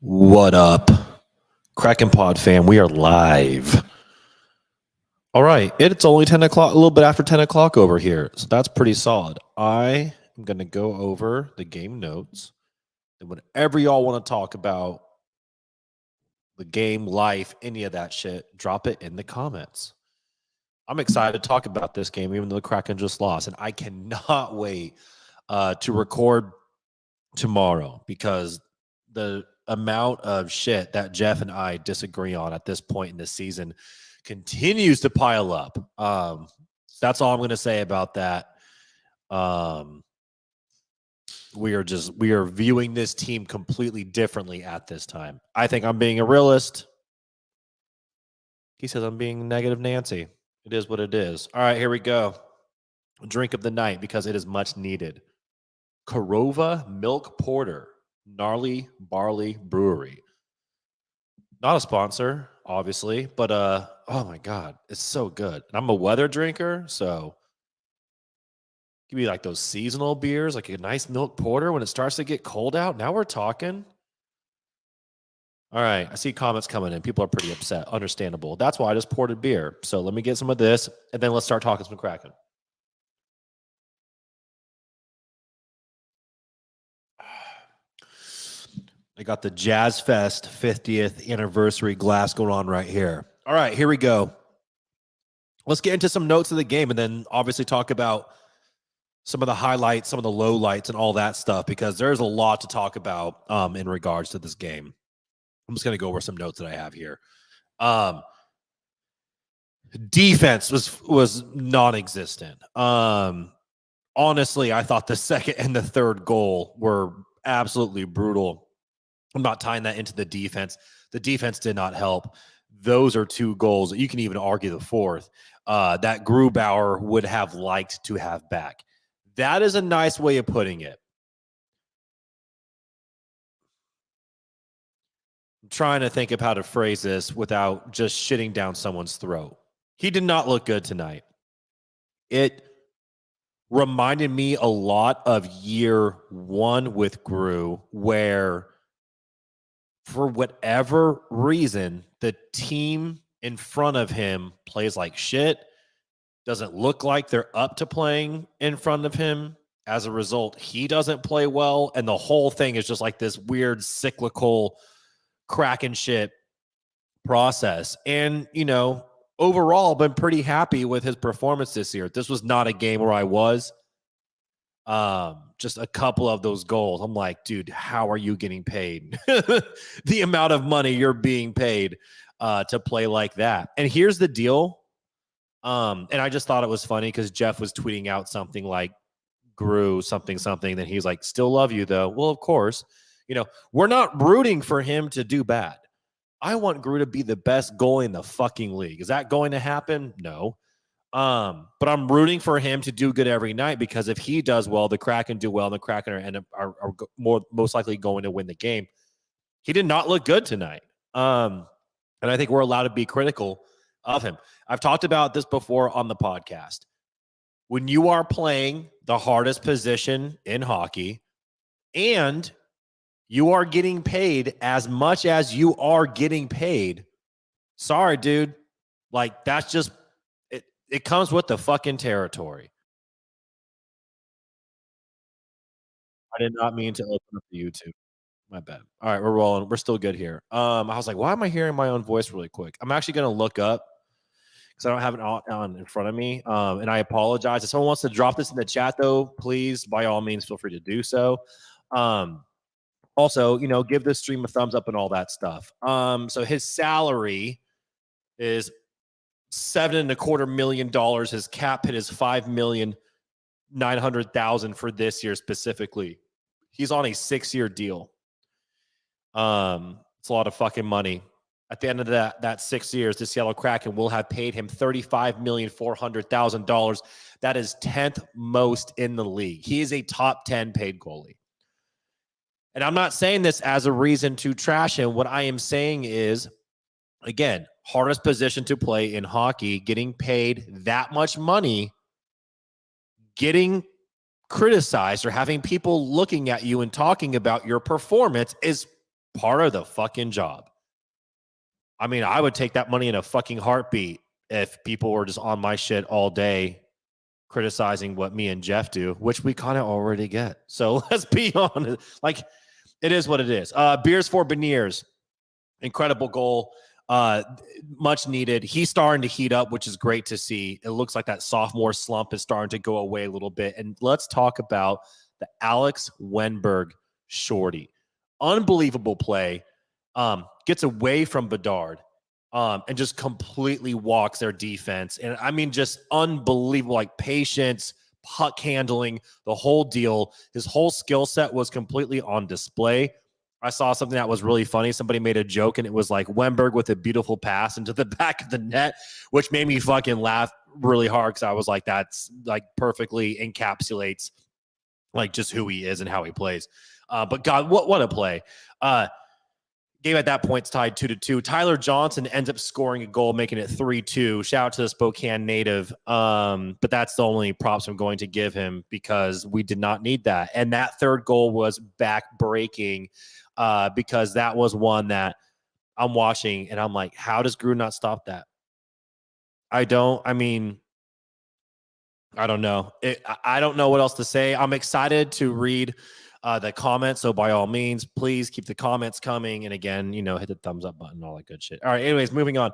What up? Kraken Pod Fam, we are live. All right, it's only 10 o'clock, a little bit after 10 o'clock over here. So that's pretty solid. I am going to go over the game notes. And whatever y'all want to talk about, the game, life, any of that shit, drop it in the comments. I'm excited to talk about this game, even though the Kraken just lost. And I cannot wait to record tomorrow because the amount of shit that Jeff and I disagree on at this point in the season continues to pile up. That's all I'm going to say about that. We are viewing this team completely differently at this time. I think I'm being a realist. He says I'm being negative Nancy. It is what it is. All right, here we go. Drink of the night because it is much needed. Korova Milk Porter, Gnarly Barley Brewery. Not a sponsor, obviously, but oh my god, it's so good. And I'm a weather drinker, so give me like those seasonal beers, like a nice milk porter when it starts to get cold out. Now we're talking. All right, I see comments coming in. People are pretty upset. Understandable. That's why I just poured a beer. So let me get some of this, and then let's start talking some Kraken. I got the Jazz Fest 50th anniversary glass going on right here. All right, here we go. Let's get into some notes of the game and then obviously talk about some of the highlights, some of the lowlights, and all that stuff because there's a lot to talk about in regards to this game. I'm just going to go over some notes that I have here. Defense was non-existent. Honestly, I thought the second and the third goal were absolutely brutal. I'm not tying that into the defense. The defense did not help. Those are two goals. You can even argue the fourth that Grubauer would have liked to have back. That is a nice way of putting it. I'm trying to think of how to phrase this without just shitting down someone's throat. He did not look good tonight. It reminded me a lot of year one with Gru, where for whatever reason, the team in front of him plays like shit, doesn't look like they're up to playing in front of him. As a result, he doesn't play well, and the whole thing is just like this weird cyclical Kraken shit process. And, you know, overall, I've been pretty happy with his performance this year. This was not a game where I was. Just a couple of those goals. I'm like, dude, how are you getting paid? The amount of money you're being paid to play like that. And here's the deal. And I just thought it was funny because Jeff was tweeting out something like Gru something. Then he's like, still love you though. Well, of course, you know, we're not rooting for him to do bad. I want Gru to be the best goalie in the fucking league. Is that going to happen? No. But I'm rooting for him to do good every night because if he does well, the Kraken do well, and the Kraken are most likely going to win the game. He did not look good tonight. And I think we're allowed to be critical of him. I've talked about this before on the podcast. When you are playing the hardest position in hockey and you are getting paid as much as you are getting paid, sorry, dude. Like, that's just it comes with the fucking territory. I did not mean to open up the YouTube. My bad. All right, we're rolling. We're still good here. I was like, why am I hearing my own voice really quick? I'm actually going to look up because I don't have it on in front of me. And I apologize. If someone wants to drop this in the chat, though, please, by all means, feel free to do so. Also, you know, give this stream a thumbs up and all that stuff. So his salary is $7.25 million. His cap hit is $5,900,000 for this year specifically. He's on a 6-year deal. It's a lot of fucking money. At the end of that 6 years, the Seattle Kraken will have paid him $35,400,000. That is 10th most in the league. He is a top 10 paid goalie. And I'm not saying this as a reason to trash him. What I am saying is, again, hardest position to play in hockey, getting paid that much money, getting criticized or having people looking at you and talking about your performance is part of the fucking job. I mean, I would take that money in a fucking heartbeat if people were just on my shit all day criticizing what me and Jeff do, which we kind of already get. So let's be honest. Like, it is what it is. Beers for Beniers. Incredible goal. Much needed. He's starting to heat up, which is great to see. It looks like that sophomore slump is starting to go away a little bit. And let's talk about the Alex Wenberg shorty. Unbelievable play. Gets away from Bedard. And just completely walks their defense. And I mean, just unbelievable, like patience, puck handling, the whole deal. His whole skill set was completely on display. I saw something that was really funny. Somebody made a joke, and it was like Wenberg with a beautiful pass into the back of the net, which made me fucking laugh really hard because I was like, that's like perfectly encapsulates like just who he is and how he plays. But God, what a play. Game at that point is tied 2-2. Tyler Johnson ends up scoring a goal, making it 3-2. Shout out to the Spokane native. But that's the only props I'm going to give him because we did not need that. And that third goal was back-breaking because that was one that I'm watching, and I'm like, how does Grew not stop that? I don't know. I don't know what else to say. I'm excited to read the comments. So by all means, please keep the comments coming. And again, hit the thumbs up button, all that good shit. All right. Anyways, moving on.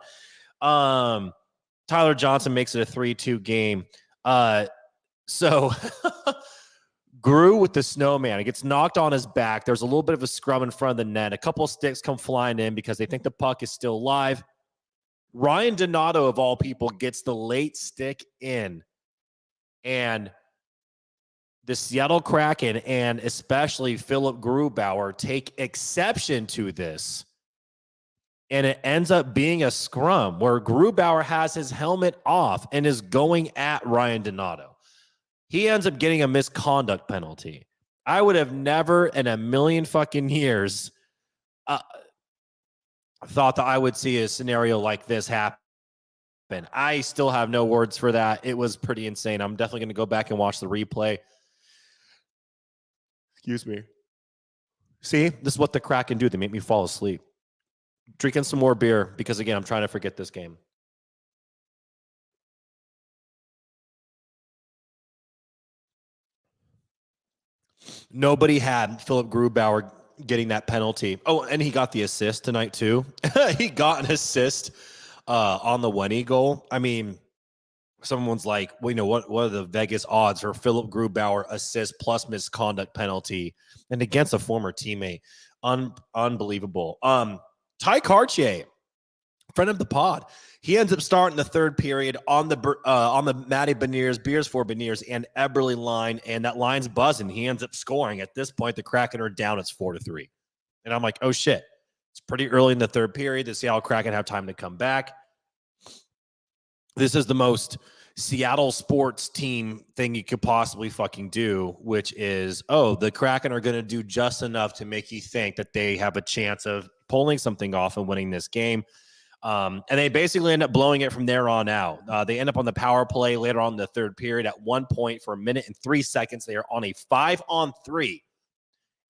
Tyler Johnson makes it a 3-2 game. So Grew with the snowman. It gets knocked on his back. There's a little bit of a scrum in front of the net. A couple of sticks come flying in because they think the puck is still live. Ryan Donato, of all people, gets the late stick in. And the Seattle Kraken and especially Philip Grubauer take exception to this. And it ends up being a scrum where Grubauer has his helmet off and is going at Ryan Donato. He ends up getting a misconduct penalty. I would have never in a million fucking years thought that I would see a scenario like this happen. I still have no words for that. It was pretty insane. I'm definitely going to go back and watch the replay. Excuse me. See, this is what the Kraken do. They make me fall asleep. Drinking some more beer because, again, I'm trying to forget this game. Nobody had Philip Grubauer getting that penalty. Oh, and he got the assist tonight, too. He got an assist on the Wenny goal. I mean, someone's like, well, what are the Vegas odds for Philip Grubauer assist plus misconduct penalty and against a former teammate? Unbelievable. Ty Cartier, friend of the pod, he ends up starting the third period on the Matty Beniers, Beers for Beniers, and Eberle line, and that line's buzzing. He ends up scoring. At this point, the Kraken are down. It's 4-3. And I'm like, oh, shit. It's pretty early in the third period. The Seattle Kraken have time to come back. This is the most Seattle sports team thing you could possibly fucking do, which is, the Kraken are going to do just enough to make you think that they have a chance of pulling something off and winning this game. And they basically end up blowing it from there on out. They end up on the power play later on in the third period. At one point, for 1 minute and 3 seconds, they are on a 5-on-3.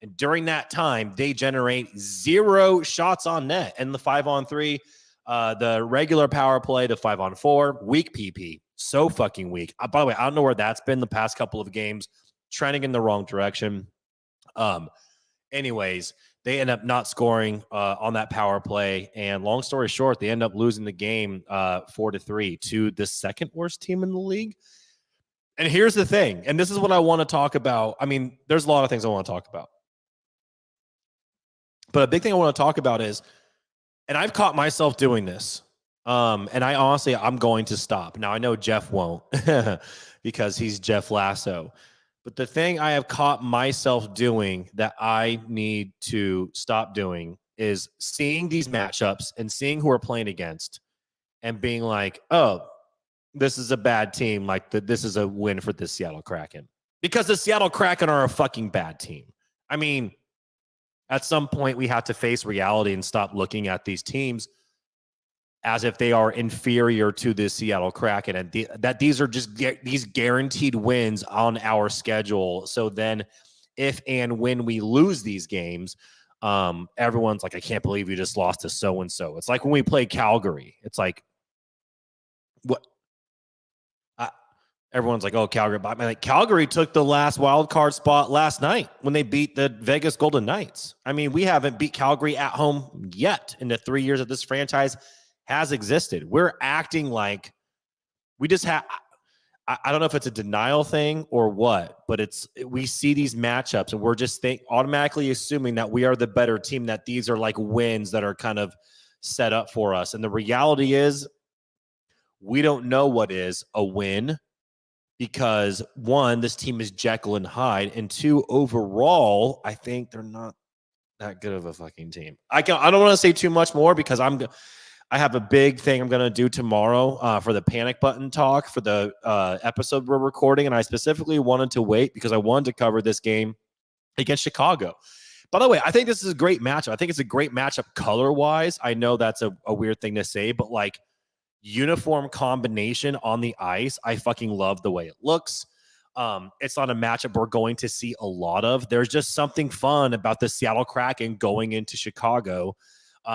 And during that time, they generate 0 shots on net. And the 5-on-3, the regular power play, the 5-on-4, weak PP. So fucking weak. By the way, I don't know where that's been the past couple of games. Trending in the wrong direction. Anyways, they end up not scoring on that power play. And long story short, they end up losing the game 4-3 to the second worst team in the league. And here's the thing. And this is what I want to talk about. I mean, there's a lot of things I want to talk about. But a big thing I want to talk about is, and I've caught myself doing this. And I'm going to stop. Now, I know Jeff won't because he's Jeff Lasso. But the thing I have caught myself doing that I need to stop doing is seeing these matchups and seeing who we're playing against and being like, oh, this is a bad team. Like, this is a win for the Seattle Kraken. Because the Seattle Kraken are a fucking bad team. I mean, at some point, we have to face reality and stop looking at these teams as if they are inferior to the Seattle Kraken, and that these are just these guaranteed wins on our schedule. So then if and when we lose these games, Everyone's like, I can't believe you just lost to so-and-so. It's like when we play Calgary, it's like, what? Everyone's like, oh, Calgary. But I mean, like, Calgary took the last wild card spot last night when they beat the Vegas Golden Knights. I mean, we haven't beat Calgary at home yet in the 3 years that this franchise has existed. We're acting like we just have. I don't know if it's a denial thing or what, but we see these matchups and we're just automatically assuming that we are the better team, that these are like wins that are kind of set up for us. And the reality is we don't know what is a win, because one, this team is Jekyll and Hyde, and two, overall, I think they're not that good of a fucking team. I don't want to say too much more because I have a big thing I'm going to do tomorrow for the panic button talk for the episode we're recording, and I specifically wanted to wait because I wanted to cover this game against Chicago. By the way, I think this is a great matchup. I think it's a great matchup color-wise. I know that's a weird thing to say, but like, uniform combination on the ice, I fucking love the way it looks. It's not a matchup we're going to see a lot of. There's just something fun about the Seattle Kraken going into Chicago,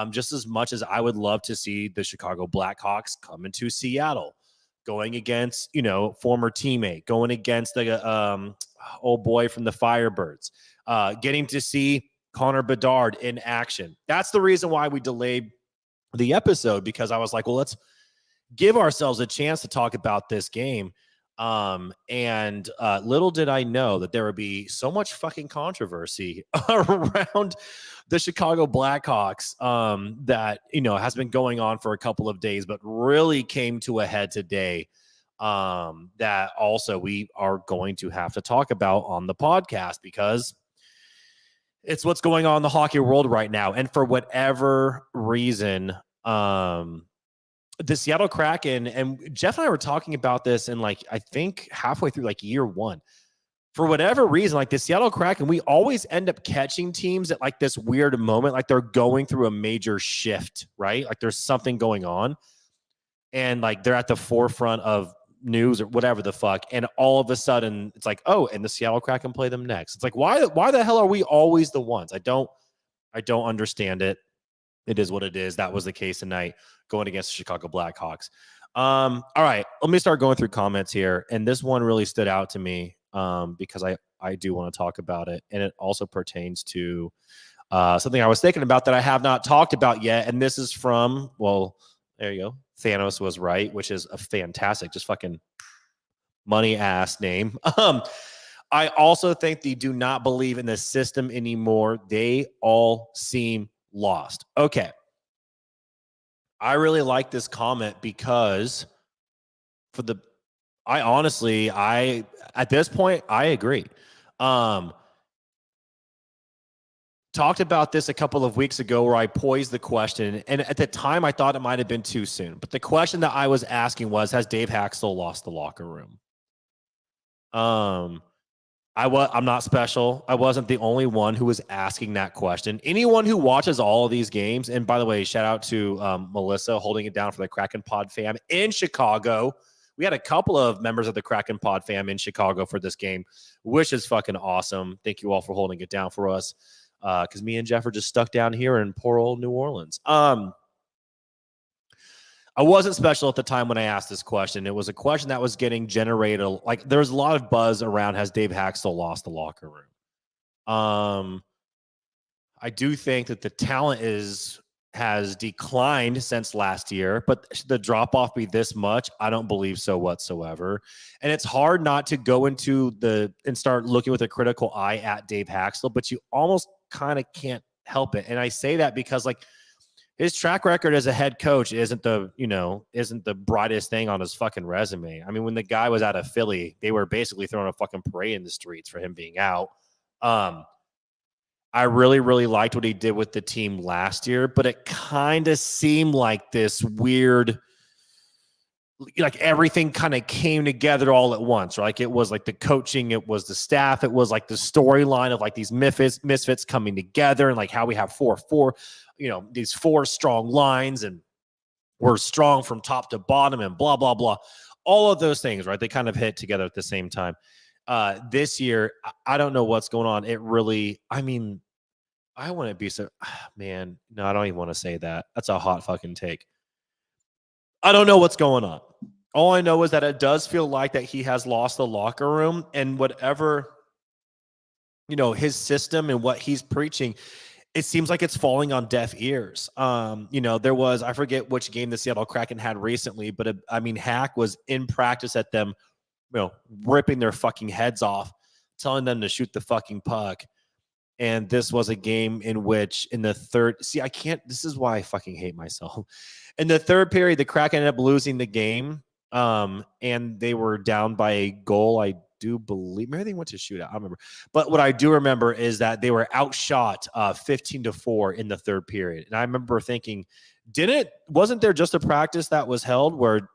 just as much as I would love to see the Chicago Blackhawks come into Seattle, going against, former teammate, going against the old boy from the Firebirds, getting to see Connor Bedard in action. That's the reason why we delayed the episode, because I was like, well, let's give ourselves a chance to talk about this game. And little did I know that there would be so much fucking controversy around the Chicago Blackhawks that, has been going on for a couple of days, but really came to a head today, that also we are going to have to talk about on the podcast, because it's what's going on in the hockey world right now. And for whatever reason, the Seattle Kraken, and Jeff and I were talking about this in I think halfway through year one. For whatever reason, the Seattle Kraken, we always end up catching teams at this weird moment, like they're going through a major shift, right? Like there's something going on, and they're at the forefront of news or whatever the fuck, and all of a sudden it's like, oh, and the Seattle Kraken play them next. It's like, why the hell are we always the ones? I don't understand it. It is what it is. That was the case tonight, going against the Chicago Blackhawks. All right, let me start going through comments here. And this one really stood out to me because I do want to talk about it. And it also pertains to something I was thinking about that I have not talked about yet. And this is from, well, there you go. Thanos was right, which is a fantastic, just fucking money ass name. I also think they do not believe in the system anymore. They all seem lost. Okay. I really like this comment because at this point, I agree. Talked about this a couple of weeks ago where I posed the question, and at the time I thought it might have been too soon. But the question that I was asking was, has Dave Haxtell lost the locker room? I'm not special. I wasn't the only one who was asking that question. Anyone who watches all of these games, and by the way, shout out to Melissa holding it down for the Kraken Pod Fam in Chicago. We had a couple of members of the Kraken Pod Fam in Chicago for this game, which is fucking awesome. Thank you all for holding it down for us, because me and Jeff are just stuck down here in poor old New Orleans. I wasn't special at the time when I asked this question. It was a question that was getting generated. There's a lot of buzz around, has Dave Haxtell lost the locker room? I do think that the talent has declined since last year, but the drop-off be this much? I don't believe so whatsoever. And it's hard not to go into and start looking with a critical eye at Dave Haxtell, but you almost kind of can't help it. And I say that because his track record as a head coach isn't the brightest thing on his fucking resume. I mean, when the guy was out of Philly, they were basically throwing a fucking parade in the streets for him being out. I really, really liked what he did with the team last year, but it kind of seemed like this weird, everything kind of came together all at once, right? It was the coaching, it was the staff, it was the storyline of these misfits coming together, and how we have these four strong lines, and we're strong from top to bottom, and blah, blah, blah. All of those things, right? They kind of hit together at the same time. This year, I don't know what's going on. It really, I wouldn't be so man, no, I don't even want to say that. That's a hot fucking take. I don't know what's going on. All I know is that it does feel like that he has lost the locker room and whatever, his system and what he's preaching, it seems like it's falling on deaf ears. There was, I forget which game the Seattle Kraken had recently, but Hack was in practice at them, ripping their fucking heads off, telling them to shoot the fucking puck. And this was a game in which in the third, this is why I fucking hate myself. In the third period, the Kraken ended up losing the game. And they were down by a goal. I do believe maybe they went to shootout. I don't remember. But what I do remember is that they were outshot 15-4 in the third period. And I remember thinking, wasn't there just a practice that was held where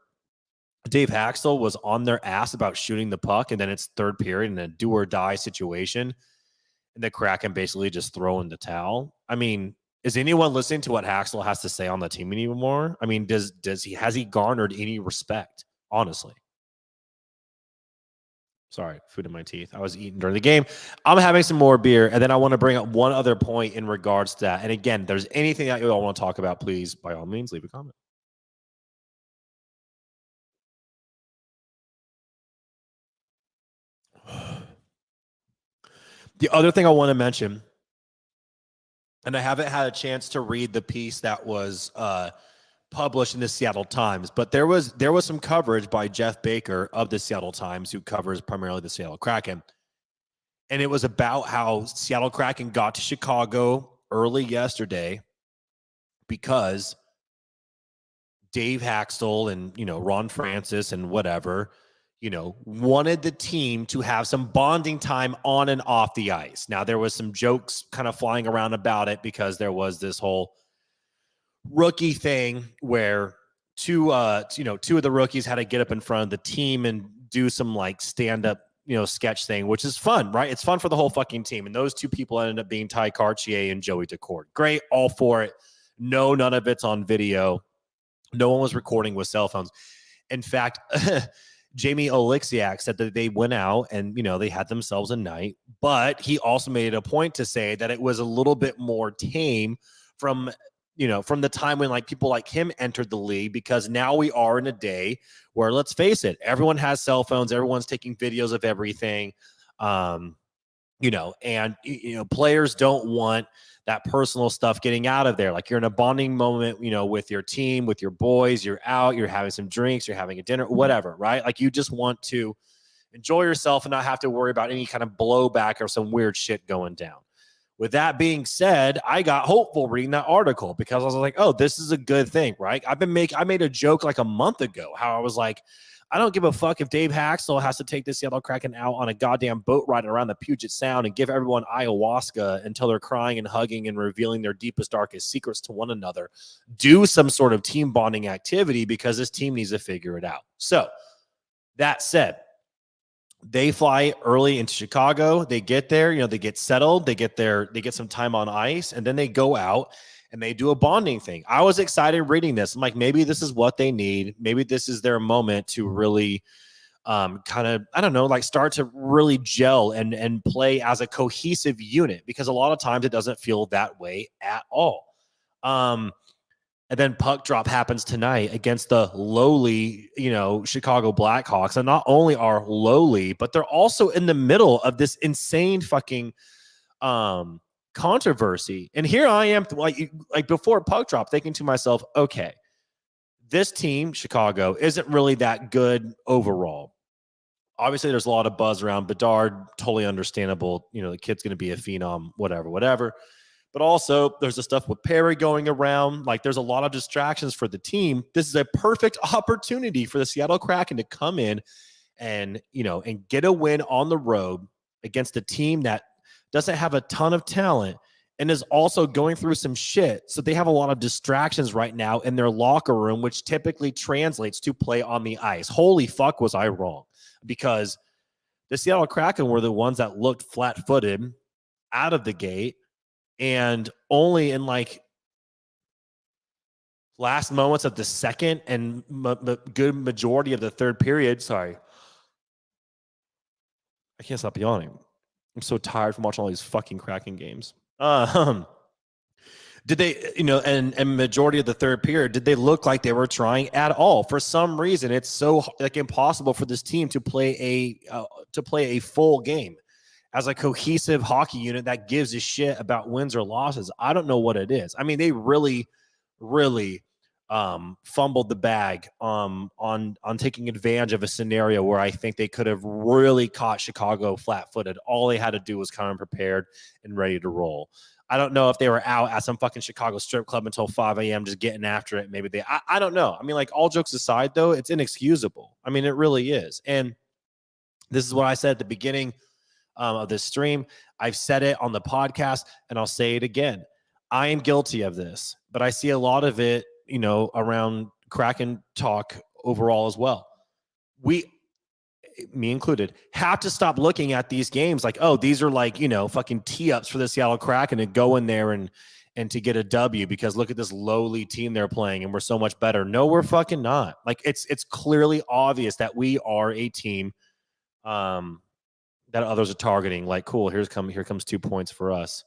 Dave Haxtell was on their ass about shooting the puck, and then it's third period and a do or die situation, and the Kraken basically just throw in the towel? I mean, is anyone listening to what Haxtell has to say on the team anymore? I mean, has he garnered any respect? Honestly. Sorry, food in my teeth. I was eating during the game. I'm having some more beer, and then I want to bring up one other point in regards to that. And again, if there's anything that you all want to talk about, please, by all means, leave a comment. The other thing I want to mention, and I haven't had a chance to read the piece that was published in the Seattle Times, but there was some coverage by Jeff Baker of the Seattle Times, who covers primarily the Seattle Kraken. And it was about how Seattle Kraken got to Chicago early yesterday because Dave Haxtell and, Ron Francis and whatever, wanted the team to have some bonding time on and off the ice. Now, there was some jokes kind of flying around about it because there was this whole rookie thing where two of the rookies had to get up in front of the team and do some like stand-up, sketch thing, which is fun, right? It's fun for the whole fucking team. And those two people ended up being Ty Cartier and Joey Decord. Great, all for it. No, none of it's on video. No one was recording with cell phones. In fact, Jamie Oleksiak said that they went out and, they had themselves a night, but he also made it a point to say that it was a little bit more tame from the time when like people like him entered the league, because now we are in a day where, let's face it, everyone has cell phones, everyone's taking videos of everything. And players don't want that personal stuff getting out of there. Like, you're in a bonding moment, with your team, with your boys, you're out, you're having some drinks, you're having a dinner, whatever, right? Like, you just want to enjoy yourself and not have to worry about any kind of blowback or some weird shit going down. With that being said, I got hopeful reading that article because I was like, oh, this is a good thing, right? I made a joke like a month ago how I was like, I don't give a fuck if Dave Haxtell has to take the Seattle Kraken out on a goddamn boat ride around the Puget Sound and give everyone ayahuasca until they're crying and hugging and revealing their deepest, darkest secrets to one another. Do some sort of team bonding activity because this team needs to figure it out. So, that said, they fly early into Chicago. They get there, they get settled, they get some time on ice, and then they go out and they do a bonding thing. I was excited reading this. I'm like, maybe this is what they need. Maybe this is their moment to really kind of, I don't know, like start to really gel and play as a cohesive unit, because a lot of times it doesn't feel that way at all. And then puck drop happens tonight against the lowly, Chicago Blackhawks. And not only are lowly, but they're also in the middle of this insane fucking controversy. And here I am, like before puck drop, thinking to myself, okay, this team, Chicago, isn't really that good overall. Obviously, there's a lot of buzz around Bedard, totally understandable. The kid's going to be a phenom, whatever. But also, there's the stuff with Perry going around. Like, there's a lot of distractions for the team. This is a perfect opportunity for the Seattle Kraken to come in and get a win on the road against a team that doesn't have a ton of talent and is also going through some shit. So they have a lot of distractions right now in their locker room, which typically translates to play on the ice. Holy fuck, was I wrong? Because the Seattle Kraken were the ones that looked flat-footed out of the gate. And only in like last moments of the second and good majority of the third period. Sorry. I can't stop yawning. I'm so tired from watching all these fucking Kraken games. Did they, and majority of the third period, did they look like they were trying at all? For some reason, it's so like impossible for this team to play a full game as a cohesive hockey unit that gives a shit about wins or losses. I don't know what it is. I mean, they really, really fumbled the bag on taking advantage of a scenario where I think they could have really caught Chicago flat-footed. All they had to do was come prepared and ready to roll. I don't know if they were out at some fucking Chicago strip club until 5 a.m. just getting after it. Maybe I don't know. I mean, like, all jokes aside, though, it's inexcusable. I mean, it really is. And this is what I said at the beginning of this stream. I've said it on the podcast, and I'll say it again. I am guilty of this, but I see a lot of it, around Kraken talk overall as well. Me included, have to stop looking at these games like, oh, these are like, fucking tee-ups for the Seattle Kraken and go in there and to get a W because look at this lowly team they're playing and we're so much better. No, we're fucking not. Like, it's clearly obvious that we are a team that others are targeting. Like, cool, here comes 2 points for us.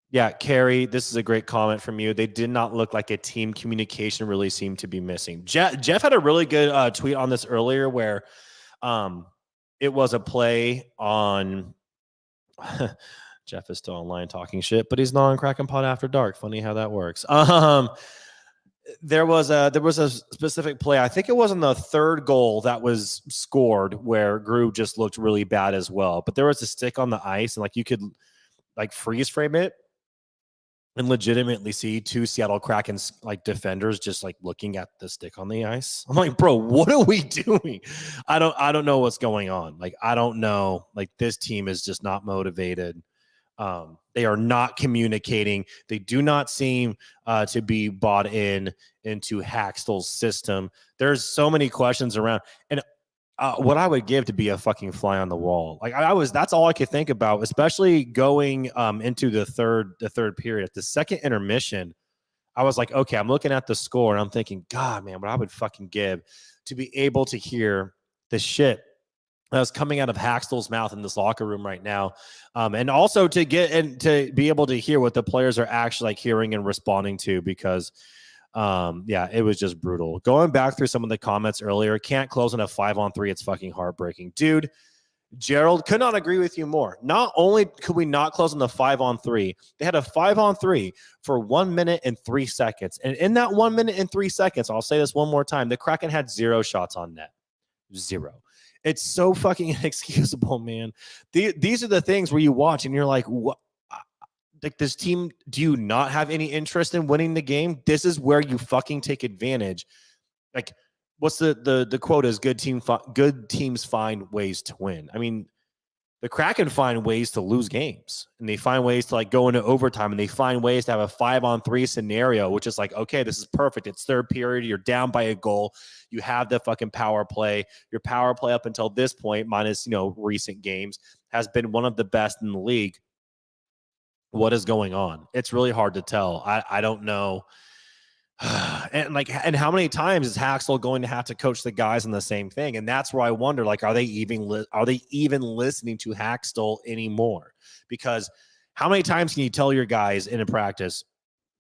Yeah, Carrie, this is a great comment from you. They did not look like a team. Communication really seemed to be missing. Jeff had a really good tweet on this earlier where it was a play on Jeff is still online talking shit, but he's not on Kraken Pod After Dark. Funny how that works. There was a specific play. I think it was on the third goal that was scored where Grube just looked really bad as well. But there was a stick on the ice, and like you could like freeze frame it and legitimately see 2 Seattle Kraken's like defenders just like looking at the stick on the ice. I'm like, bro, what are we doing? I don't know what's going on. Like, I don't know. Like, this team is just not motivated. They are not communicating. They do not seem to be bought into Haxtell's system. There's so many questions around, and what I would give to be a fucking fly on the wall. Like, that's all I could think about, especially going into the third period. At the second intermission, I was like, okay, I'm looking at the score and I'm thinking, God, man, what I would fucking give to be able to hear the shit that was coming out of Haxtell's mouth in this locker room right now. And also to get and to be able to hear what the players are actually like hearing and responding to, because yeah, it was just brutal. Going back through some of the comments earlier, can't close on a 5-on-3. It's fucking heartbreaking. Dude, Gerald, could not agree with you more. Not only could we not close on the 5-on-3, they had a 5-on-3 for 1 minute and 3 seconds. And in that 1 minute and 3 seconds, I'll say this one more time, the Kraken had 0 shots on net. 0. It's so fucking inexcusable, man. These are the things where you watch and you're like, what? Like, this team, do you not have any interest in winning the game? This is where you fucking take advantage. Like, what's the quote is good teams find ways to win. I mean, the Kraken find ways to lose games, and they find ways to like go into overtime, and they find ways to have a 5-on-3 scenario, which is like, okay, this is perfect. It's third period. You're down by a goal. You have the fucking power play. Your power play up until this point, minus, recent games, has been one of the best in the league. What is going on? It's really hard to tell. I don't know. And how many times is Haxtell going to have to coach the guys on the same thing? And that's where I wonder, like, are they even listening to Haxtell anymore? Because how many times can you tell your guys in a practice,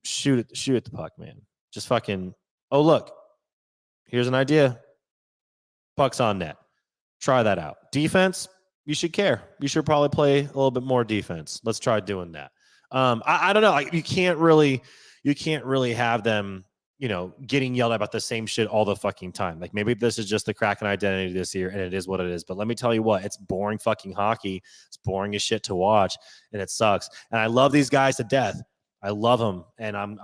shoot at the puck, man? Just fucking, oh, look, here's an idea. Puck's on net. Try that out. Defense, you should care. You should probably play a little bit more defense. Let's try doing that. I don't know. Like, you can't really have them, getting yelled at about the same shit all the fucking time. Like, maybe this is just the Kraken identity this year, and it is what it is. But let me tell you what, it's boring fucking hockey. It's boring as shit to watch, and it sucks. And I love these guys to death. I love them, and I'm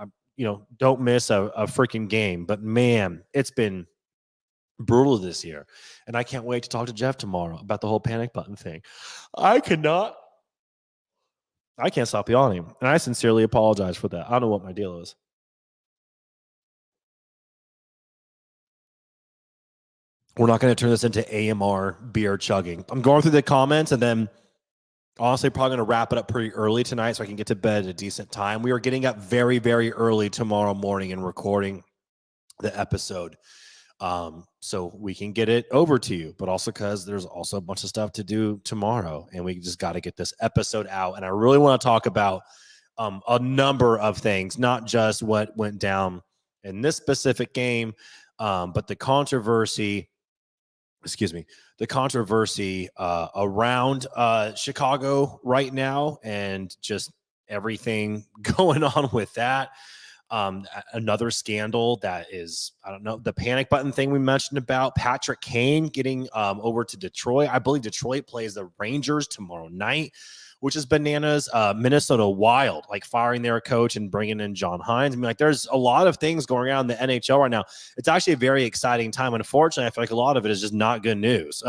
don't miss a freaking game. But man, it's been brutal this year, and I can't wait to talk to Jeff tomorrow about the whole panic button thing. I can't stop yawning, and I sincerely apologize for that. I don't know what my deal is. We're not going to turn this into AMR beer chugging. I'm going through the comments, and then honestly probably going to wrap it up pretty early tonight so I can get to bed at a decent time. We are getting up very, very early tomorrow morning and recording the episode. So we can get it over to you, but also because there's also a bunch of stuff to do tomorrow, and we just got to get this episode out. And I really want to talk about a number of things, not just what went down in this specific game, but the controversy. Excuse me, the controversy around Chicago right now, and just everything going on with that. Another scandal that is, I don't know, the panic button thing we mentioned about Patrick Kane getting over to Detroit. I believe Detroit plays the Rangers tomorrow night, which is bananas. Minnesota Wild, like firing their coach and bringing in John Hines. I mean, like, there's a lot of things going on in the NHL right now. It's actually a very exciting time. Unfortunately, I feel like a lot of it is just not good news.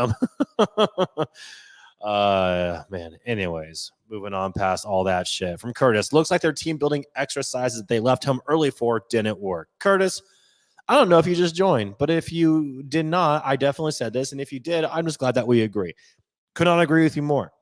Man, anyways, moving on past all that shit from Curtis. Looks like their team building exercises that they left home early for didn't work. Curtis, I don't know if you just joined, but if you did not, I definitely said this. And if you did, I'm just glad that we agree. Could not agree with you more.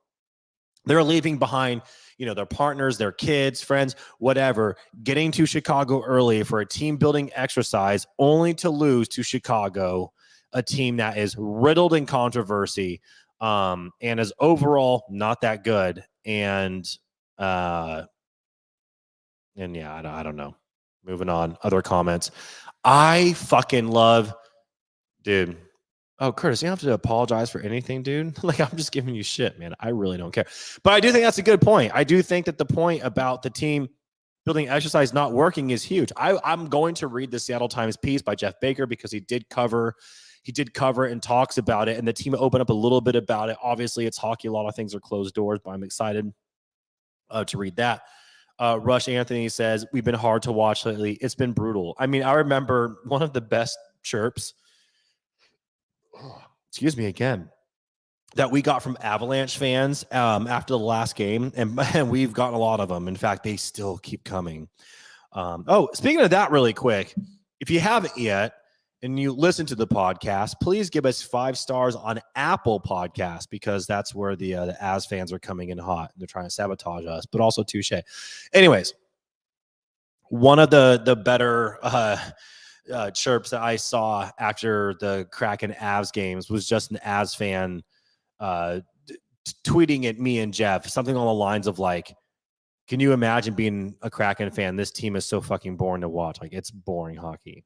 They're leaving behind, their partners, their kids, friends, whatever, getting to Chicago early for a team building exercise only to lose to Chicago, a team that is riddled in controversy, and is overall not that good. And yeah, I don't know. Moving on. Other comments. I fucking love, dude. Oh, Curtis, you don't have to apologize for anything, dude. Like, I'm just giving you shit, man. I really don't care. But I do think that's a good point. I do think that the point about the team building exercise not working is huge. I'm going to read the Seattle Times piece by Jeff Baker because he did cover it and talks about it, and the team opened up a little bit about it. Obviously, it's hockey. A lot of things are closed doors, but I'm excited to read that. Rush Anthony says, we've been hard to watch lately. It's been brutal. I mean, I remember one of the best chirps, excuse me again, that we got from Avalanche fans after the last game, and we've gotten a lot of them. In fact, they still keep coming. Speaking of that really quick, if you haven't yet and you listen to the podcast, please give us 5 stars on Apple Podcasts, because that's where the Avs fans are coming in hot. They're trying to sabotage us, but also touche. Anyways, one of the better chirps that I saw after the Kraken Avs games was just an Avs fan tweeting at me and Jeff something on the lines of like, can you imagine being a Kraken fan? This team is so fucking boring to watch. Like, it's boring hockey.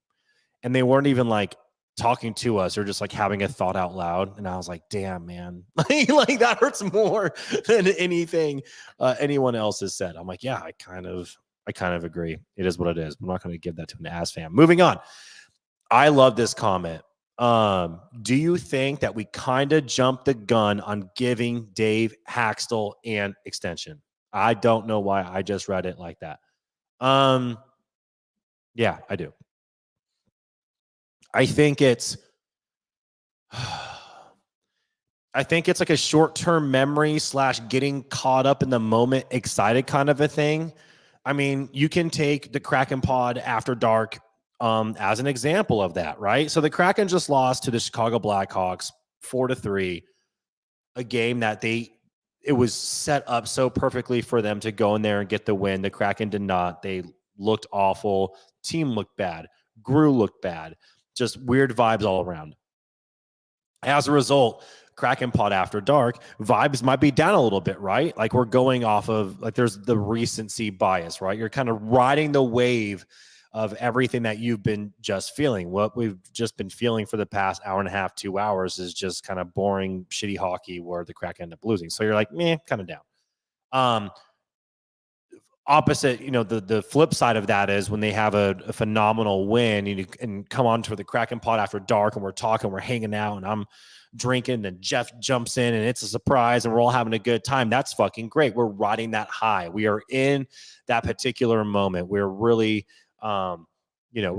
And they weren't even like talking to us or just like having a thought out loud. And I was like, damn, man, like that hurts more than anything anyone else has said. I'm like, yeah, I kind of agree. It is what it is. I'm not going to give that to an Avs fan. Moving on. I love this comment. Do you think that we kind of jumped the gun on giving Dave Hakstol an extension? I don't know why I just read it like that. Yeah, I do. I think it's like a short-term memory / getting caught up in the moment, excited kind of a thing. I mean, you can take the Kraken Pod After Dark as an example of that, right? So the Kraken just lost to the Chicago Blackhawks 4-3, a game that it was set up so perfectly for them to go in there and get the win. The Kraken did not. They looked awful. Team looked bad. Grew looked bad. Just weird vibes all around. As a result, Kraken Pod After Dark vibes might be down a little bit, right? Like, we're going off of, like, there's the recency bias, right? You're kind of riding the wave of everything that you've been just feeling. What we've just been feeling for the past hour and a half, 2 hours is just kind of boring, shitty hockey where the Kraken end up losing. So you're like, meh, kind of down. Opposite, the flip side of that is when they have a phenomenal win and come on to the Kraken Pod After Dark, and we're talking, we're hanging out, and I'm drinking, and Jeff jumps in and it's a surprise and we're all having a good time. That's fucking great. We're riding that high. We are in that particular moment. We're really, we're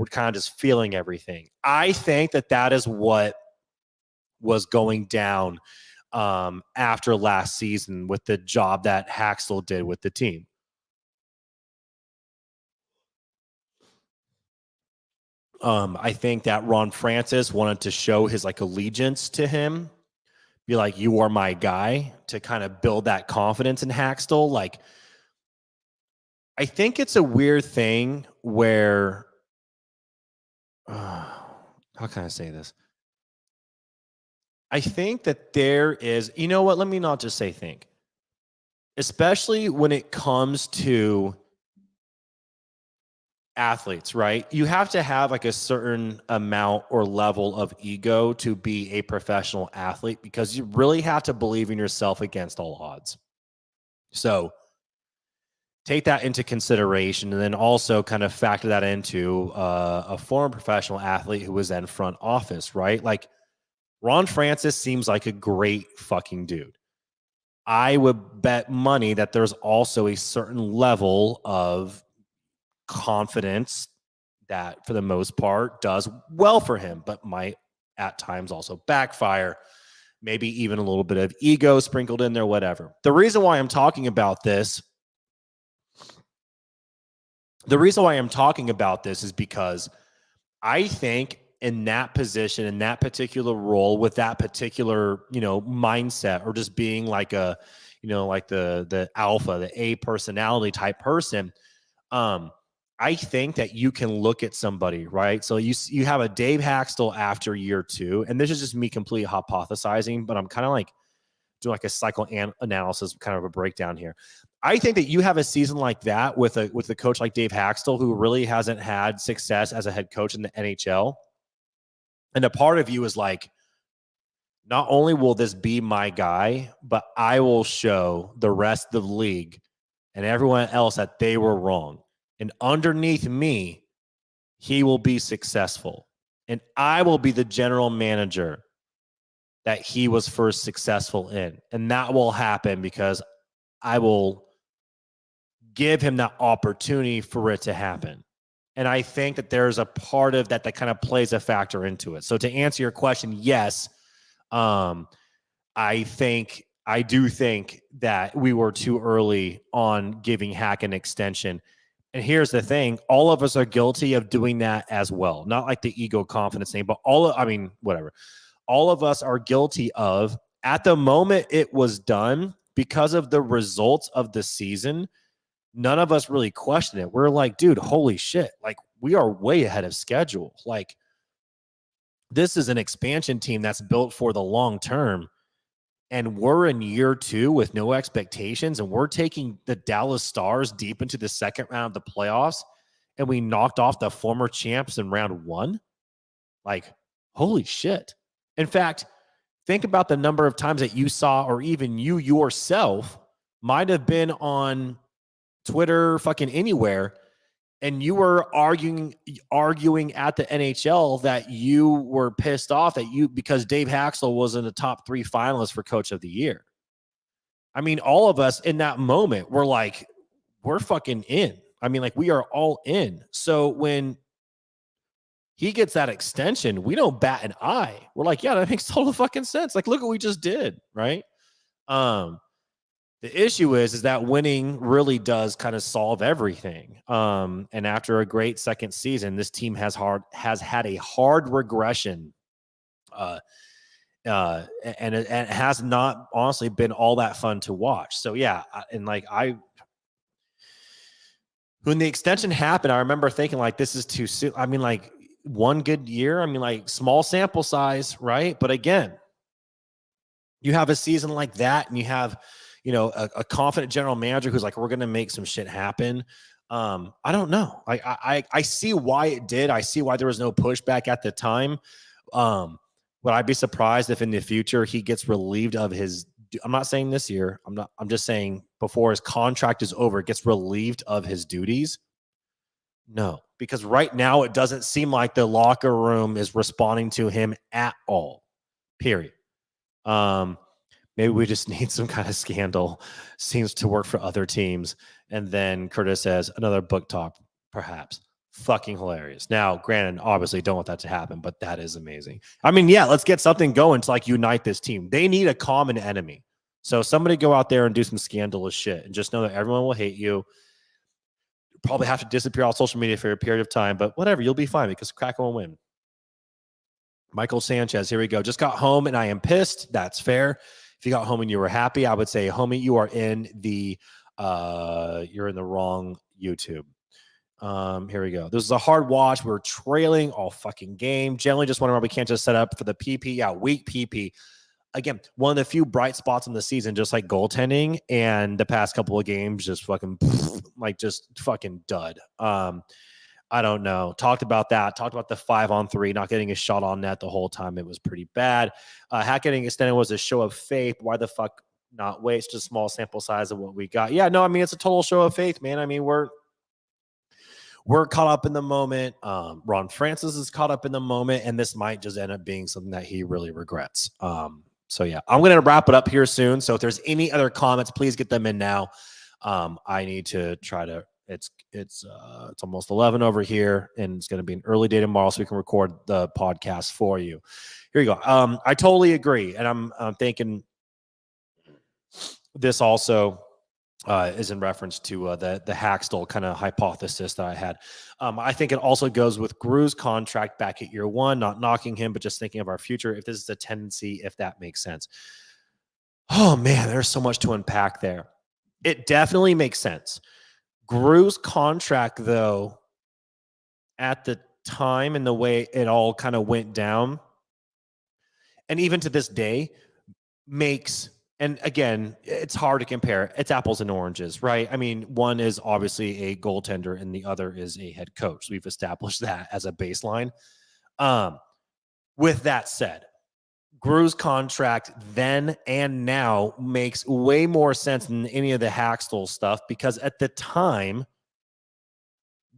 kind of just feeling everything. I think that is what was going down after last season with the job that Hakstol did with the team. I think that Ron Francis wanted to show his like allegiance to him, be like, you are my guy, to kind of build that confidence in Hakstol. Like, I think it's a weird thing where how can I say this? I think that there is, you know what? Let me not just say think, especially when it comes to athletes, right? You have to have like a certain amount or level of ego to be a professional athlete because you really have to believe in yourself against all odds. So take that into consideration and then also kind of factor that into a former professional athlete who was in front office, right? Like Ron Francis seems like a great fucking dude. I would bet money that there's also a certain level of confidence that for the most part does well for him, but might at times also backfire. Maybe even a little bit of ego sprinkled in there, whatever. The reason why I'm talking about this is because I think in that position, in that particular role, with that particular, mindset, or just being like a, like the alpha, the A personality type person, I think that you can look at somebody, right? So you have a Dave Haxtell after year 2, and this is just me completely hypothesizing, but I'm kind of like doing like a psychoanalysis, kind of a breakdown here. I think that you have a season like that with a coach like Dave Haxtell, who really hasn't had success as a head coach in the NHL. And a part of you is like, not only will this be my guy, but I will show the rest of the league and everyone else that they were wrong. And underneath me, he will be successful. And I will be the general manager that he was first successful in. And that will happen because I will give him that opportunity for it to happen. And I think that there's a part of that kind of plays a factor into it. So to answer your question, yes, I do think that we were too early on giving Hack an extension. And here's the thing. All of us are guilty of doing that as well. Not like the ego confidence thing, but whatever. All of us are guilty of, at the moment it was done, because of the results of the season, none of us really questioned it. We're like, dude, holy shit. Like, we are way ahead of schedule. Like, this is an expansion team that's built for the long term. And we're in year 2 with no expectations. And we're taking the Dallas Stars deep into the second round of the playoffs. And we knocked off the former champs in round 1. Like, holy shit. In fact, think about the number of times that you saw, or even you yourself might have been on Twitter, fucking anywhere, and you were arguing at the NHL that you were pissed off because Dave Haxtell was in the top 3 finalists for Coach of the Year. I mean, all of us in that moment were like, we're fucking in. I mean, like, we are all in. So when he gets that extension, we don't bat an eye. We're like, yeah, that makes total fucking sense. Like, look what we just did, right? The issue is that winning really does kind of solve everything. And after a great second season, this team has had a hard regression. And it has not honestly been all that fun to watch. So yeah, when the extension happened, I remember thinking like, this is too soon. I mean, like, one good year. I mean, like, small sample size, right? But again, you have a season like that, and you have, a confident general manager who's like, we're going to make some shit happen. I don't know. I see why it did. I see why there was no pushback at the time. Would I be surprised if in the future he gets relieved of his, I'm not saying this year. I'm just saying before his contract is over, gets relieved of his duties? No, because right now it doesn't seem like the locker room is responding to him at all. Period. Maybe we just need some kind of scandal. Seems to work for other teams. And then Curtis says, another book talk, perhaps. Fucking hilarious. Now, granted, obviously don't want that to happen, but that is amazing. I mean, yeah, let's get something going to like unite this team. They need a common enemy. So somebody go out there and do some scandalous shit, and just know that everyone will hate you. You'll probably have to disappear off social media for a period of time, but whatever, you'll be fine because Kraken will win. Michael Sanchez, here we go. Just got home and I am pissed. That's fair. If you got home and you were happy, I would say, homie, you're in the wrong YouTube. Here we go. This is a hard watch. We're trailing all fucking game. Generally, just wondering why we can't just set up for the PP. Yeah, weak PP. Again, one of the few bright spots in the season, just like goaltending, and the past couple of games, just fucking just fucking dud. I don't know. Talked about that. Talked about the 5-on-3, not getting a shot on net the whole time. It was pretty bad. Hat getting extended was a show of faith. Why the fuck not waste a small sample size of what we got? Yeah, no, I mean, it's a total show of faith, man. I mean, we're caught up in the moment. Ron Francis is caught up in the moment, and this might just end up being something that he really regrets. So yeah, I'm going to wrap it up here soon. So if there's any other comments, please get them in now. I need to try to, it's almost 11 over here, and it's going to be an early day tomorrow so we can record the podcast for you. Here you go. I totally agree. And I'm thinking this also is in reference to the Hackstall kind of hypothesis that I had. I think it also goes with Gru's contract back at year one, not knocking him, but just thinking of our future, if this is a tendency, if that makes sense. Oh, man, there's so much to unpack there. It definitely makes sense. Gru's contract, though, at the time and the way it all kind of went down, and even to this day, makes... And again, it's hard to compare. It's apples and oranges, right? I mean, one is obviously a goaltender and the other is a head coach. We've established that as a baseline. With that said, Gru's contract then and now makes way more sense than any of the Hackstall stuff, because at the time,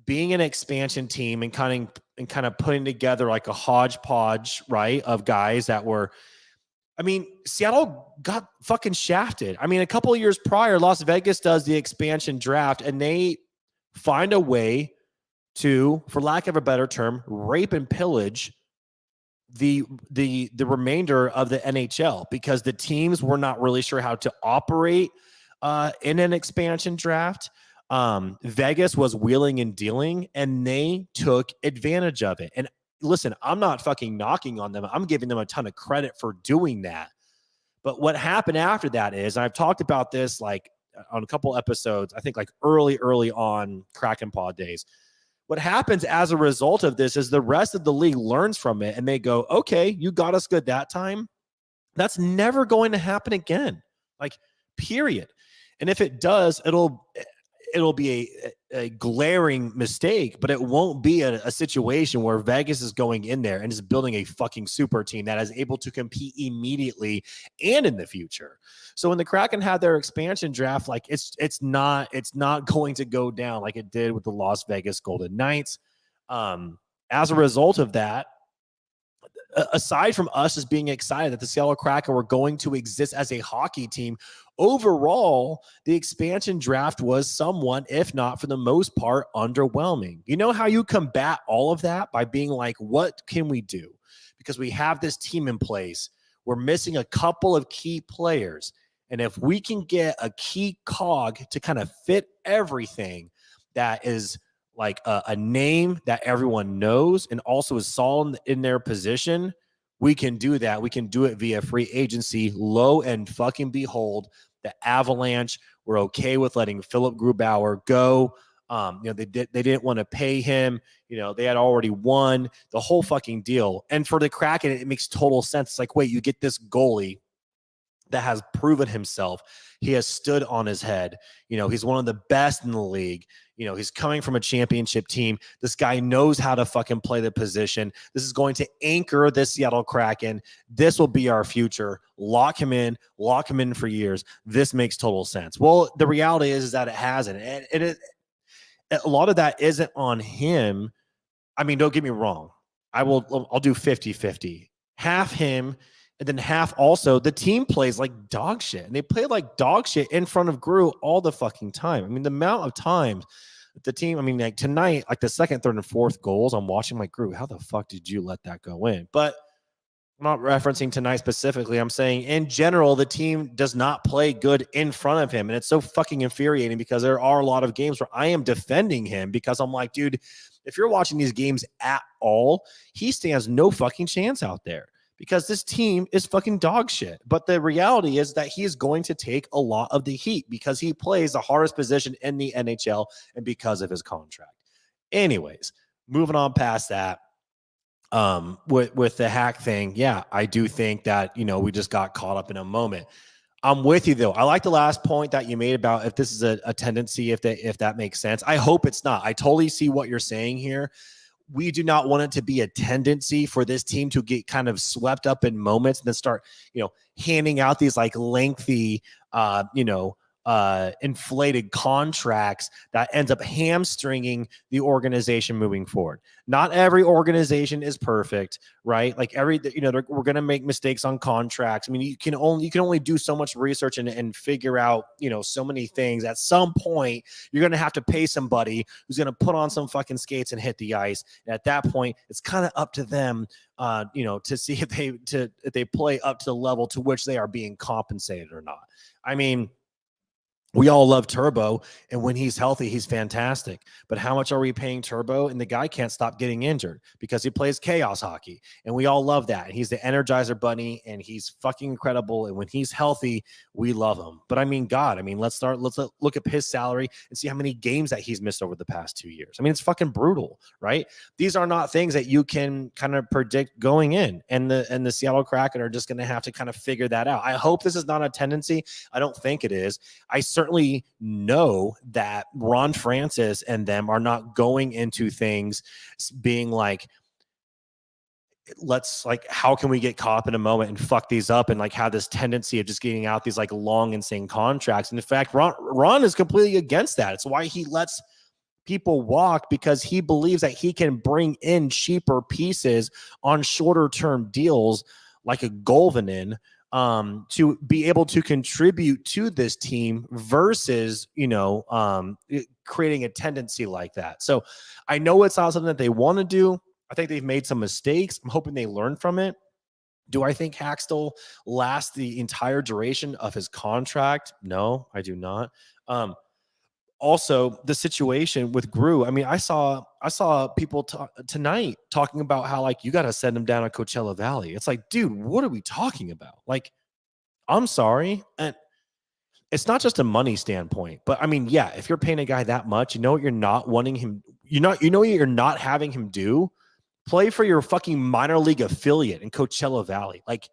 being an expansion team and kind of putting together like a hodgepodge, right, of guys that were... I mean, Seattle got fucking shafted. I mean, a couple of years prior, Las Vegas does the expansion draft, and they find a way to, for lack of a better term, rape and pillage the remainder of the NHL, because the teams were not really sure how to operate in an expansion draft. Vegas was wheeling and dealing, and they took advantage of it. And listen, I'm not fucking knocking on them. I'm giving them a ton of credit for doing that. But what happened after that is, and I've talked about this like on a couple episodes, I think like early on Kraken Pod days. What happens as a result of this is the rest of the league learns from it and they go, okay, you got us good that time. That's never going to happen again. Like, period. And if it does, it'll be a glaring mistake, but it won't be a situation where Vegas is going in there and is building a fucking super team that is able to compete immediately and in the future. So when the Kraken had their expansion draft, like it's not going to go down like it did with the Las Vegas Golden Knights. As a result of that, aside from us as being excited that the Seattle Kraken were going to exist as a hockey team, overall, the expansion draft was somewhat, if not for the most part, underwhelming. You know how you combat all of that? By being like, what can we do? Because we have this team in place. We're missing a couple of key players. And if we can get a key cog to kind of fit everything that is like a name that everyone knows and also is solid in their position, we can do that. We can do it via free agency. Lo and fucking behold, the Avalanche were okay with letting Philip Grubauer go. They didn't want to pay him. They had already won the whole fucking deal. And for the Kraken, it makes total sense. It's like, wait, you get this goalie that has proven himself. He has stood on his head. He's one of the best in the league. He's coming from a championship team. This guy knows how to fucking play the position. This is going to anchor this Seattle Kraken. This will be our future. Lock him in for years. This makes total sense. Well, the reality is that it hasn't. And a lot of that isn't on him. I mean, don't get me wrong. I'll do 50-50. Half him, and then half also the team plays like dog shit. And they play like dog shit in front of Gru all the fucking time. I mean, the amount of times the team, I mean, like tonight, like the second, third, and fourth goals, I'm watching like, Gru, how the fuck did you let that go in? But I'm not referencing tonight specifically. I'm saying in general, the team does not play good in front of him. And it's so fucking infuriating because there are a lot of games where I am defending him because I'm like, dude, if you're watching these games at all, he stands no fucking chance out there. Because this team is fucking dog shit. But the reality is that he is going to take a lot of the heat because he plays the hardest position in the NHL and because of his contract. Anyways, moving on past that. With the hack thing, yeah, I do think that, we just got caught up in a moment. I'm with you though. I like the last point that you made about if this is a tendency, if that makes sense. I hope it's not. I totally see what you're saying here. We do not want it to be a tendency for this team to get kind of swept up in moments and then start, handing out these like lengthy, inflated contracts that ends up hamstringing the organization moving forward. Not every organization is perfect, right? Like we're going to make mistakes on contracts. I mean, you can only do so much research and figure out, so many things. At some point, you're going to have to pay somebody who's going to put on some fucking skates and hit the ice. And at that point, it's kind of up to them, to see if they play up to the level to which they are being compensated or not. I mean, we all love Turbo, and when he's healthy, he's fantastic. But how much are we paying Turbo? And the guy can't stop getting injured because he plays chaos hockey, and we all love that. He's the Energizer Bunny, and he's fucking incredible. And when he's healthy, we love him. But I mean, God, let's look at his salary and see how many games that he's missed over the past 2 years. I mean, it's fucking brutal, right? These are not things that you can kind of predict going in, and the Seattle Kraken are just going to have to kind of figure that out. I hope this is not a tendency. I don't think it is. I certainly know that Ron Francis and them are not going into things being like, how can we get caught up in a moment and fuck these up and like have this tendency of just getting out these like long, insane contracts. And in fact, Ron is completely against that. It's why he lets people walk, because he believes that he can bring in cheaper pieces on shorter term deals like a Golvanen, to be able to contribute to this team versus, creating a tendency like that. So I know it's not something that they want to do. I think they've made some mistakes. I'm hoping they learn from it. Do I think Hackstall lasts the entire duration of his contract? No, I do not. Also, the situation with Gru. I mean, I saw people tonight talking about how like you got to send him down to Coachella Valley. It's like, dude, what are we talking about? Like, I'm sorry, and it's not just a money standpoint, but I mean, yeah, if you're paying a guy that much, what you're not wanting him, what you're not having him do, play for your fucking minor league affiliate in Coachella Valley. Like,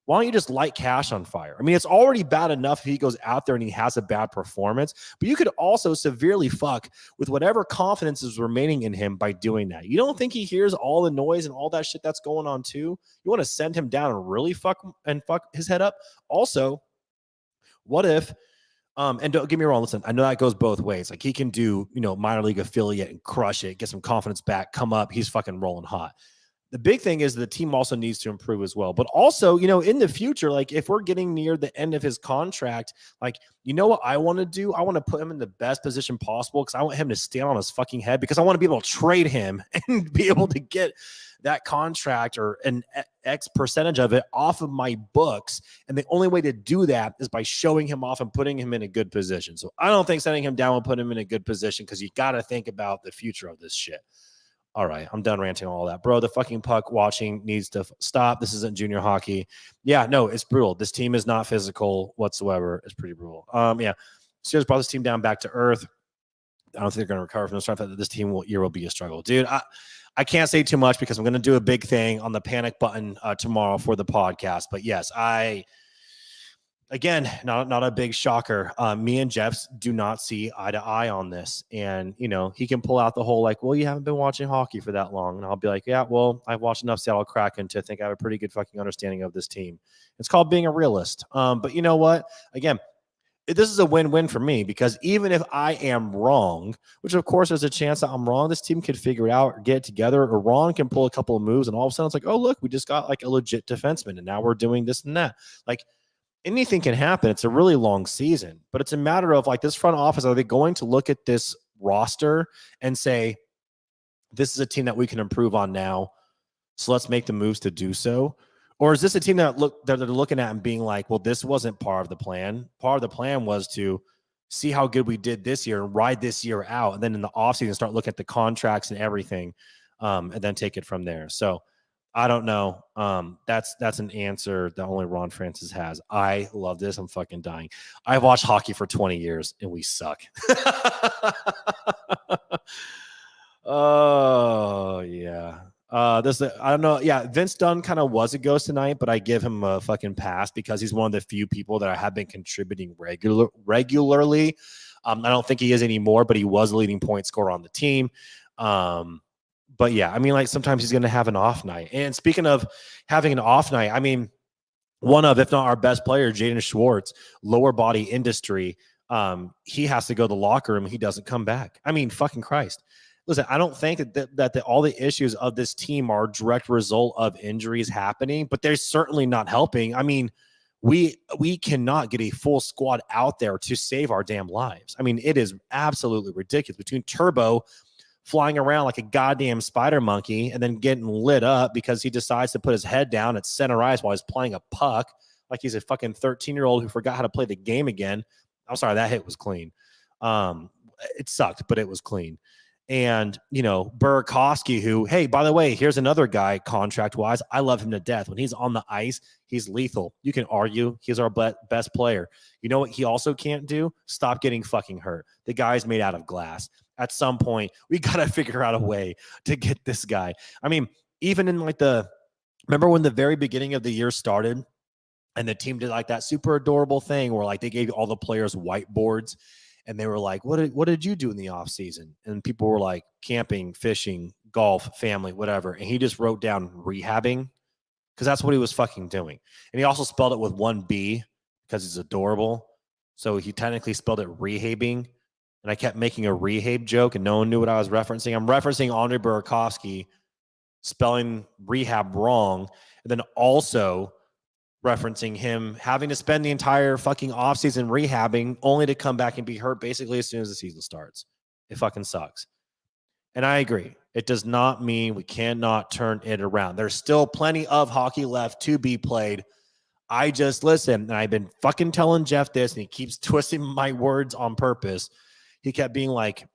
why don't you just light cash on fire? I mean, it's already bad enough if he goes out there and he has a bad performance, but you could also severely fuck with whatever confidence is remaining in him by doing that. You don't think he hears all the noise and all that shit that's going on too? You want to send him down and really fuck his head up? Also, what if, and don't get me wrong, listen, I know that goes both ways. Like he can do, minor league affiliate and crush it, get some confidence back, come up, he's fucking rolling hot. The big thing is the team also needs to improve as well. But also, in the future, like if we're getting near the end of his contract, like, what I want to do? I want to put him in the best position possible because I want him to stand on his fucking head, because I want to be able to trade him and be able to get that contract or an X percentage of it off of my books. And the only way to do that is by showing him off and putting him in a good position. So I don't think sending him down will put him in a good position, because you got to think about the future of this shit. All right, I'm done ranting on all that. Bro, the fucking puck watching needs to stop. This isn't junior hockey. Yeah, no, it's brutal. This team is not physical whatsoever. It's pretty brutal. Yeah, Steelers brought this team down back to earth. I don't think they're going to recover from this. I thought this team will be a struggle. Dude, I can't say too much because I'm going to do a big thing on the panic button tomorrow for the podcast. But yes, again, not a big shocker. Me and Jeffs do not see eye to eye on this. And, he can pull out the whole like, well, you haven't been watching hockey for that long. And I'll be like, yeah, well, I've watched enough Seattle Kraken to think I have a pretty good fucking understanding of this team. It's called being a realist. But you know what? Again, this is a win-win for me, because even if I am wrong, which of course there's a chance that I'm wrong, this team could figure it out or get it together, or Ron can pull a couple of moves and all of a sudden it's like, oh, look, we just got like a legit defenseman and now we're doing this and that. Like, anything can happen. It's a really long season, but it's a matter of like this front office. Are they going to look at this roster and say, this is a team that we can improve on now, so let's make the moves to do so? Or is this a team that they're looking at and being like, well, this wasn't part of the plan. Part of the plan was to see how good we did this year and ride this year out. And then in the offseason, start looking at the contracts and everything, and then take it from there. So I don't know. That's an answer that only Ron Francis has. I love this. I'm fucking dying. I've watched hockey for 20 years and we suck. Oh yeah. I don't know. Yeah, Vince Dunn kind of was a ghost tonight, but I give him a fucking pass because he's one of the few people that I have been contributing regularly. I don't think he is anymore, but he was a leading point scorer on the team. But yeah, I mean, like sometimes he's going to have an off night. And speaking of having an off night, I mean, one of, if not our best player, Jaden Schwartz, lower body industry. He has to go to the locker room. He doesn't come back. I mean, fucking Christ. Listen, I don't think that all the issues of this team are a direct result of injuries happening, but they're certainly not helping. I mean, we cannot get a full squad out there to save our damn lives. I mean, it is absolutely ridiculous between Turbo flying around like a goddamn spider monkey and then getting lit up because he decides to put his head down at center ice while he's playing a puck like he's a fucking 13-year-old who forgot how to play the game again. I'm sorry, that hit was clean. It sucked, but it was clean. And, Burakovsky, who, hey, by the way, here's another guy contract-wise. I love him to death. When he's on the ice, he's lethal. You can argue he's our best player. You know what he also can't do? Stop getting fucking hurt. The guy's made out of glass. At some point, we got to figure out a way to get this guy. I mean, even in remember when the very beginning of the year started and the team did like that super adorable thing where like they gave all the players whiteboards and they were like, what did you do in the off season? And people were like camping, fishing, golf, family, whatever. And he just wrote down rehabbing because that's what he was fucking doing. And he also spelled it with one B because he's adorable. So he technically spelled it rehabbing. And I kept making a rehab joke and no one knew what I was referencing. I'm referencing Andre Burakovsky spelling rehab wrong. And then also referencing him having to spend the entire fucking offseason rehabbing only to come back and be hurt basically as soon as the season starts. It fucking sucks. And I agree. It does not mean we cannot turn it around. There's still plenty of hockey left to be played. I just listen, and I've been fucking telling Jeff this, and he keeps twisting my words on purpose. He kept being like,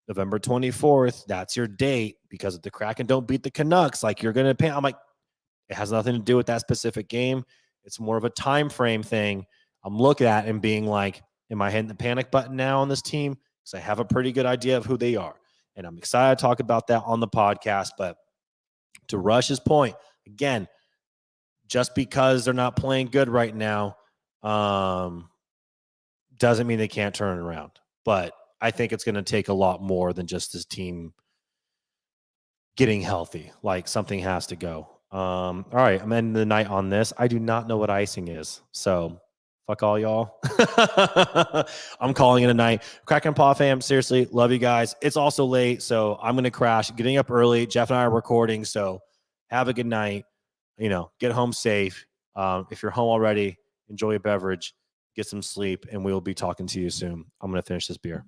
November 24th, that's your date because if the Kraken don't beat the Canucks, like you're going to pay. I'm like, it has nothing to do with that specific game. It's more of a time frame thing. I'm looking at and being like, am I hitting the panic button now on this team? Because I have a pretty good idea of who they are. And I'm excited to talk about that on the podcast. But to Rush's point, again, just because they're not playing good right now doesn't mean they can't turn it around. But I think it's going to take a lot more than just this team getting healthy. Like something has to go. All right, I'm ending the night on this. I do not know what icing is, so fuck all y'all. I'm calling it a night. Kraken Pod Fam, seriously, love you guys. It's also late, so I'm going to crash. Getting up early. Jeff and I are recording, so have a good night. Get home safe. If you're home already, enjoy a beverage, get some sleep, and we'll be talking to you soon. I'm going to finish this beer.